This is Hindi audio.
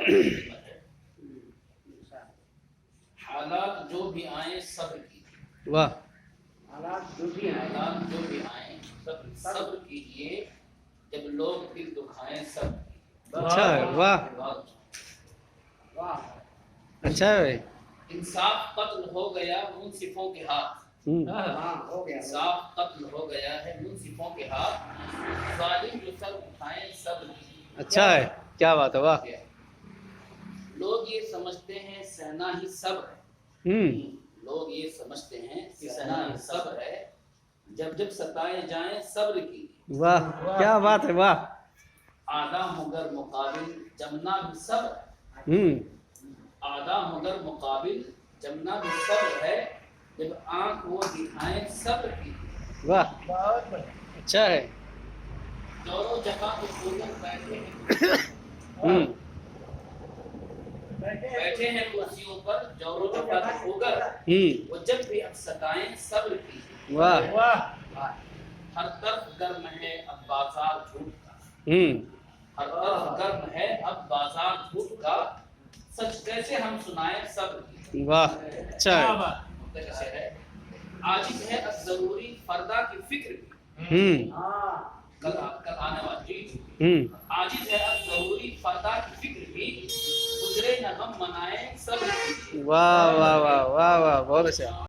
का हिम्मत है। हालात जो भी आए सब्र कीजिए। वाह। हालात जो भी आए सब्र कीजिए, जब लोग दिल दुखाएं सब्र। अच्छा है, वाह अच्छा है भाई। इंसाफ कत्ल हो गया मुंसिफों के हाथ। इंसाफ कत्ल हो गया है मुंसिफों के हाथ, जालिम जो सर उठाएं सब्र कीजिए। अच्छा है, क्या बात है, वाह। लोग ये समझते हैं सहना ही सब्र है। लोग ये समझते हैं कि सहना ही सब्र है, जब जब सताए जाएं सब्र कीजिए। वाह, क्या बात है, वाह। आदा मगर मुकाबिल जमना भी सब्र है। आदा मगर मुकाबिल जमना भी सब्र है, जब आंख वो दिखाएं सब्र कीजिए। वाह, अच्छा है। जोरों जगह तो खोकर बैठे हैं कुर्सियों पर, जोरों जगह तो खोकर वो जब भी अब सताएं सब्र कीजिए। वाह। हर तरफ गर्म है अब बाजार झूठ का। हर तरफ गर्म है अब बाजार झूठ का, सच कैसे हम सुनाएं सब्र कीजिए। वाह, अच्छा है। कैसे है आजिज है अब जरूरी फर्दा की फिक्र भी। कल आने वाली आजिज है अब जरूरी फर्दा की फिक्र भी, गुजरे न हम मनाएं सब्र कीजिए। वाह वाह वाह वाह वाह, बहुत अच्छा।